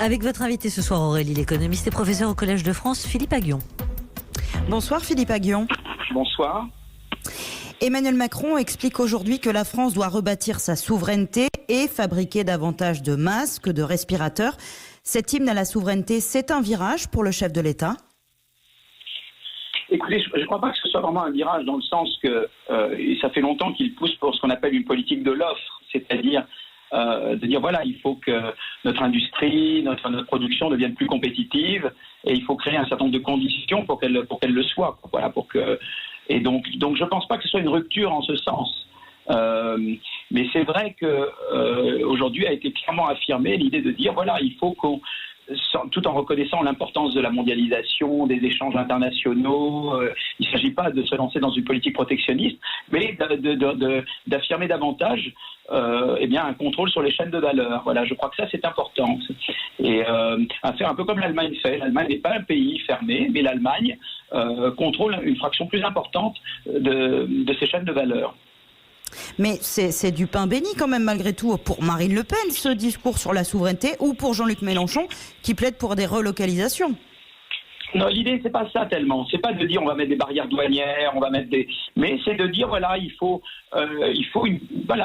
Avec votre invité ce soir, Aurélie, l'économiste et professeur au Collège de France, Philippe Aghion. Bonsoir Philippe Aghion. Bonsoir. Emmanuel Macron explique aujourd'hui que la France doit rebâtir sa souveraineté et fabriquer davantage de masques, de respirateurs. Cet hymne à la souveraineté, c'est un virage pour le chef de l'État ? Écoutez, je ne crois pas que ce soit vraiment un virage dans le sens que ça fait longtemps qu'il pousse pour ce qu'on appelle une politique de l'offre, c'est-à-dire de dire voilà, il faut que notre industrie, notre production devienne plus compétitive et il faut créer un certain nombre de conditions pour qu'elle le soit. Voilà, et donc je ne pense pas que ce soit une rupture en ce sens. Mais c'est vrai que aujourd'hui a été clairement affirmée l'idée de dire voilà, il faut qu'on, tout en reconnaissant l'importance de la mondialisation, des échanges internationaux, il ne s'agit pas de se lancer dans une politique protectionniste, mais d'affirmer davantage un contrôle sur les chaînes de valeur. Voilà, je crois que ça c'est important. Et à faire un peu comme l'Allemagne fait. L'Allemagne n'est pas un pays fermé, mais l'Allemagne contrôle une fraction plus importante de ces chaînes de valeur. Mais c'est du pain béni quand même malgré tout pour Marine Le Pen, ce discours sur la souveraineté, ou pour Jean-Luc Mélenchon qui plaide pour des relocalisations. Non, l'idée c'est pas ça tellement. C'est pas de dire on va mettre des barrières douanières, mais c'est de dire voilà, il faut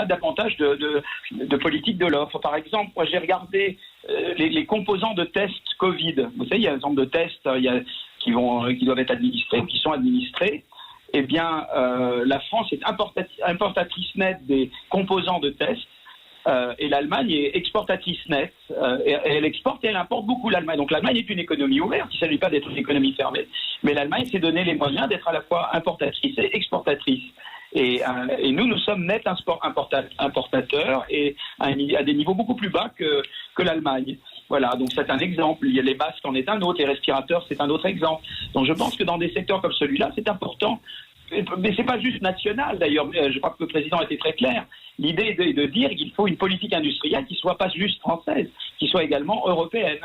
davantage de politique de l'offre. Par exemple, moi j'ai regardé les composants de tests Covid. Vous savez, il y a un certain nombre de tests qui doivent être administrés, qui sont administrés. Eh bien, la France est importatrice nette des composants de tests et l'Allemagne est exportatrice nette. Et elle exporte et elle importe beaucoup, l'Allemagne. Donc l'Allemagne est une économie ouverte, il ne s'agit pas d'être une économie fermée. Mais l'Allemagne s'est donné les moyens d'être à la fois importatrice et exportatrice. Et nous sommes nets importateurs et à des niveaux beaucoup plus bas que l'Allemagne. Voilà, donc c'est un exemple. Il y a les masques en est un autre, les respirateurs c'est un autre exemple. Donc je pense que dans des secteurs comme celui-là, c'est important. Mais c'est pas juste national d'ailleurs. Je crois que le président a été très clair. L'idée est de dire qu'il faut une politique industrielle qui soit pas juste française, qui soit également européenne.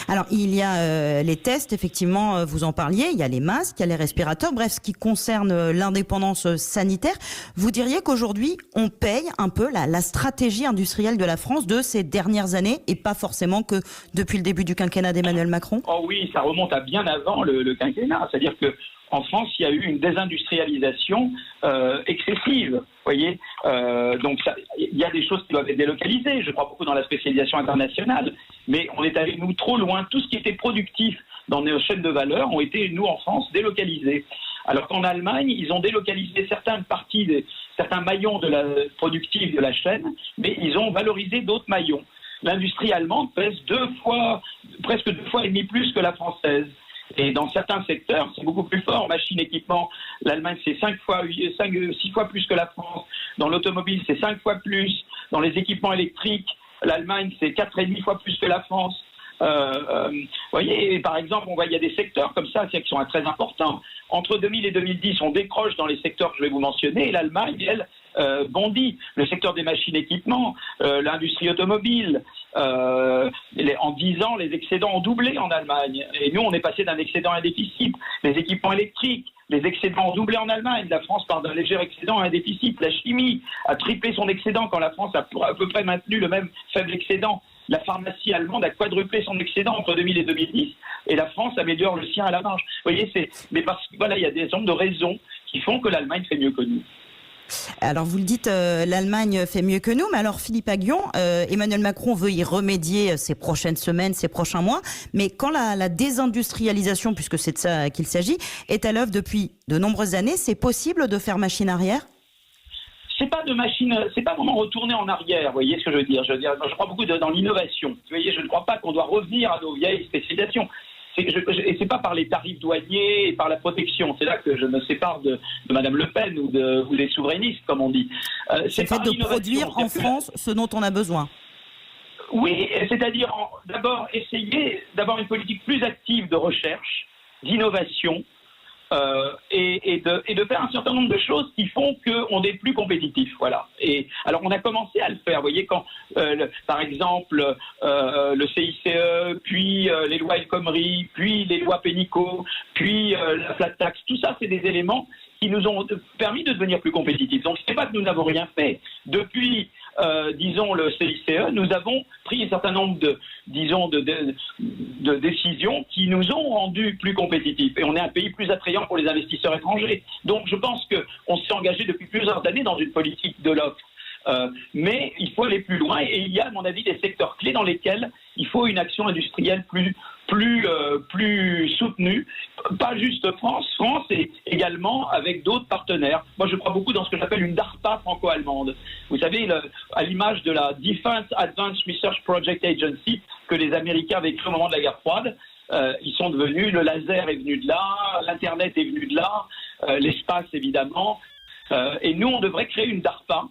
Alors, il y a les tests, effectivement, vous en parliez, il y a les masques, il y a les respirateurs, bref, ce qui concerne l'indépendance sanitaire. Vous diriez qu'aujourd'hui, on paye un peu la stratégie industrielle de la France de ces dernières années et pas forcément que depuis le début du quinquennat d'Emmanuel Macron ? Oh oui, ça remonte à bien avant le quinquennat. C'est-à-dire que en France, il y a eu une désindustrialisation excessive. Vous voyez, donc il y a des choses qui doivent être délocalisées. Je crois beaucoup dans la spécialisation internationale, mais on est allé nous trop loin. Tout ce qui était productif dans nos chaînes de valeur ont été nous en France délocalisés. Alors qu'en Allemagne, ils ont délocalisé certaines parties, certains maillons productifs de la chaîne, mais ils ont valorisé d'autres maillons. L'industrie allemande pèse presque 2 fois et demi plus que la française. Et dans certains secteurs, c'est beaucoup plus fort. Machines, équipements, l'Allemagne, c'est 6 fois plus que la France. Dans l'automobile, c'est 5 fois plus. Dans les équipements électriques, l'Allemagne, c'est 4,5 fois plus que la France. Vous voyez, par exemple, il y a des secteurs comme ça qui sont très importants. Entre 2000 et 2010, on décroche dans les secteurs que je vais vous mentionner. Et l'Allemagne, elle, bondit. Le secteur des machines, équipements, l'industrie automobile. En 10 ans, les excédents ont doublé en Allemagne. Et nous, on est passé d'un excédent à un déficit. Les équipements électriques, les excédents ont doublé en Allemagne. La France part d'un léger excédent à un déficit. La chimie a triplé son excédent quand la France a à peu près maintenu le même faible excédent. La pharmacie allemande a quadruplé son excédent entre 2000 et 2010. Et la France améliore le sien à la marge. Vous voyez, mais parce que voilà, il y a des nombre de raisons qui font que l'Allemagne fait mieux que nous. Alors vous le dites, l'Allemagne fait mieux que nous, mais alors Philippe Aghion, Emmanuel Macron veut y remédier ces prochaines semaines, ces prochains mois, mais quand la désindustrialisation, puisque c'est de ça qu'il s'agit, est à l'œuvre depuis de nombreuses années, c'est possible de faire machine arrière ? C'est pas vraiment retourner en arrière, vous voyez ce que je veux dire. Je crois beaucoup dans l'innovation. Vous voyez, je ne crois pas qu'on doit revenir à nos vieilles spécialisations. Et c'est pas par les tarifs douaniers et par la protection. C'est là que je me sépare de Madame Le Pen ou des souverainistes, comme on dit. C'est le fait de produire en France ce dont on a besoin. Oui, c'est-à-dire d'abord essayer d'avoir une politique plus active de recherche, d'innovation, et de faire un certain nombre de choses qui font qu'on est plus compétitif. Voilà. Et alors on a commencé à le faire. Vous voyez, quand par exemple le CICE, puis les lois El Khomri, puis les lois Pénicaud, puis la flat tax, tout ça, c'est des éléments qui nous ont permis de devenir plus compétitifs. Donc c'est pas que nous n'avons rien fait. Depuis disons, le CICE, nous avons pris un certain nombre de décisions qui nous ont rendus plus compétitifs. Et on est un pays plus attrayant pour les investisseurs étrangers. Donc je pense qu'on s'est engagé depuis plusieurs années dans une politique de l'offre. Mais il faut aller plus loin et il y a, à mon avis, des secteurs clés dans lesquels il faut une action industrielle plus soutenue, pas juste France et également avec d'autres partenaires. Moi, je crois beaucoup dans ce que j'appelle une DARPA franco-allemande. Vous savez, à l'image de la Defense Advanced Research Project Agency que les Américains avaient créé au moment de la guerre froide. Ils sont devenus, le laser est venu de là, l'Internet est venu de là, l'espace évidemment. Et nous, on devrait créer une DARPA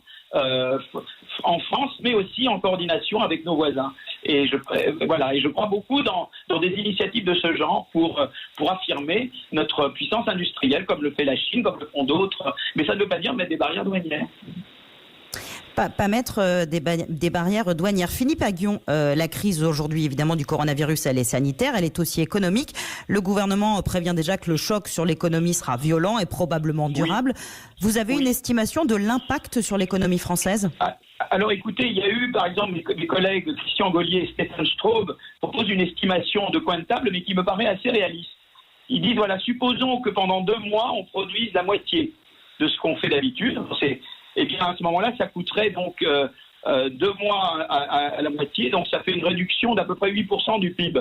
en France, mais aussi en coordination avec nos voisins. Et je crois beaucoup dans des initiatives de ce genre pour affirmer notre puissance industrielle, comme le fait la Chine, comme le font d'autres. Mais ça ne veut pas dire mettre des barrières douanières. Pas mettre des barrières douanières. Philippe Aghion, la crise aujourd'hui, évidemment, du coronavirus, elle est sanitaire, elle est aussi économique. Le gouvernement prévient déjà que le choc sur l'économie sera violent et probablement durable. Oui. Vous avez une estimation de l'impact sur l'économie française ? Alors écoutez, il y a eu, par exemple, mes collègues Christian Gaulier et Stéphane Straub proposent une estimation de coin de table, mais qui me paraît assez réaliste. Ils disent, voilà, supposons que pendant 2 mois, on produise la moitié de ce qu'on fait d'habitude. Et bien à ce moment-là, ça coûterait donc 2 mois à la moitié, donc ça fait une réduction d'à peu près 8% du PIB.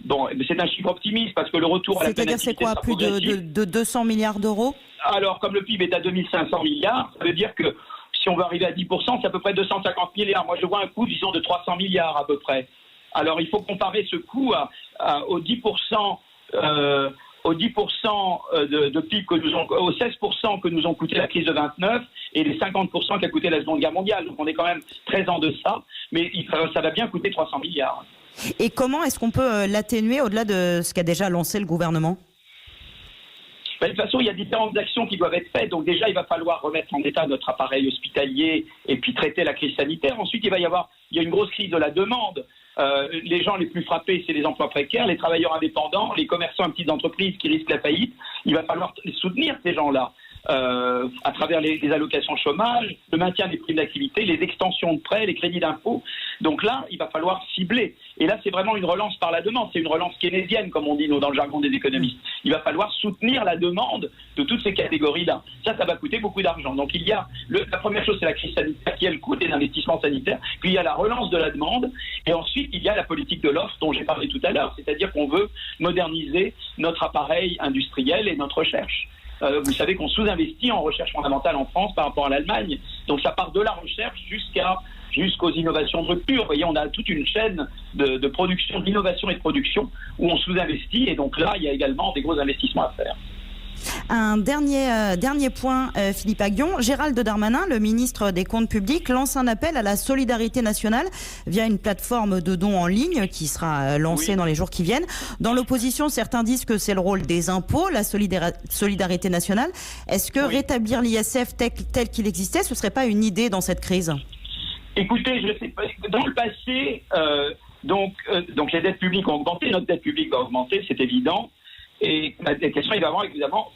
Bon, c'est un chiffre optimiste parce que le retour à la c'est-à-dire c'est quoi, plus de 200 milliards d'euros ? Alors, comme le PIB est à 2500 milliards, ça veut dire que si on veut arriver à 10%, c'est à peu près 250 milliards. Moi, je vois un coût, disons, de 300 milliards à peu près. Alors, il faut comparer ce coût aux 10%... aux 10% de PIB aux 16% que nous ont coûté la crise de 29 et les 50% qu'a coûté la Seconde Guerre mondiale. Donc on est quand même très en deçà, mais ça va bien coûter 300 milliards. Et comment est-ce qu'on peut l'atténuer au-delà de ce qu'a déjà lancé le gouvernement ? De toute façon, il y a différentes actions qui doivent être faites. Donc déjà, il va falloir remettre en état notre appareil hospitalier et puis traiter la crise sanitaire. Ensuite, il y a une grosse crise de la demande. Les gens les plus frappés, c'est les emplois précaires, les travailleurs indépendants, les commerçants et petites entreprises qui risquent la faillite. Il va falloir soutenir ces gens-là à travers les allocations chômage, le maintien des primes d'activité, les extensions de prêts, les crédits d'impôt. Donc là, il va falloir cibler. Et là, c'est vraiment une relance par la demande. C'est une relance keynésienne, comme on dit nous, dans le jargon des économistes. Il va falloir soutenir la demande de toutes ces catégories-là. Ça va coûter beaucoup d'argent. Donc il y a la première chose, c'est la crise sanitaire qui est le coût des investissements sanitaires. Puis il y a la relance de la demande. Et ensuite, il y a la politique de l'offre dont j'ai parlé tout à l'heure. C'est-à-dire qu'on veut moderniser notre appareil industriel et notre recherche. Vous savez qu'on sous-investit en recherche fondamentale en France par rapport à l'Allemagne. Donc ça part de la recherche jusqu'aux innovations de rupture. Vous voyez, on a toute une chaîne de production, d'innovation et de production où on sous-investit. Et donc là, il y a également des gros investissements à faire. Un dernier point, Philippe Aghion. Gérald Darmanin, le ministre des Comptes publics, lance un appel à la solidarité nationale via une plateforme de dons en ligne qui sera lancée dans les jours qui viennent. Dans l'opposition, certains disent que c'est le rôle des impôts, la solidarité nationale. Est-ce que rétablir l'ISF tel qu'il existait, ce ne serait pas une idée dans cette crise ? Écoutez, je sais pas. Dans le passé, donc les dettes publiques ont augmenté, notre dette publique va augmenter, c'est évident. Et la question, évidemment,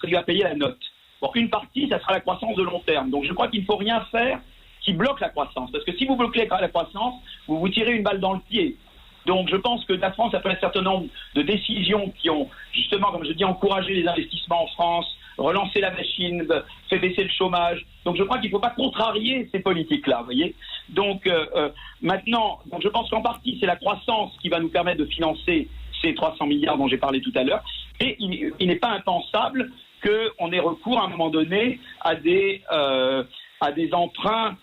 qui va payer la note. Bon, une partie, ça sera la croissance de long terme. Donc je crois qu'il ne faut rien faire qui bloque la croissance. Parce que si vous bloquez la croissance, vous vous tirez une balle dans le pied. Donc je pense que la France a fait un certain nombre de décisions qui ont, justement, comme je dis, encouragé les investissements en France, relancé la machine, fait baisser le chômage. Donc je crois qu'il ne faut pas contrarier ces politiques-là, vous voyez. Donc maintenant, je pense qu'en partie, c'est la croissance qui va nous permettre de financer ces 300 milliards dont j'ai parlé tout à l'heure. Et il n'est pas impensable qu'on ait recours à un moment donné à des emprunts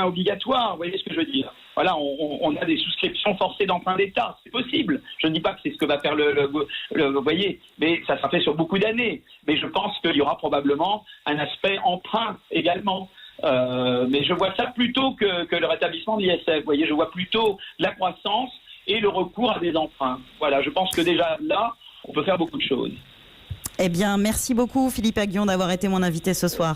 obligatoires. Vous voyez ce que je veux dire ? Voilà, on a des souscriptions forcées d'emprunts d'État. C'est possible. Je ne dis pas que c'est ce que va faire vous voyez, mais ça sera fait sur beaucoup d'années. Mais je pense qu'il y aura probablement un aspect emprunt également. Mais je vois ça plutôt que le rétablissement de l'ISF. Vous voyez, je vois plutôt la croissance et le recours à des emprunts. Voilà, je pense que déjà là, on peut faire beaucoup de choses. Eh bien, merci beaucoup Philippe Aghion d'avoir été mon invité ce soir.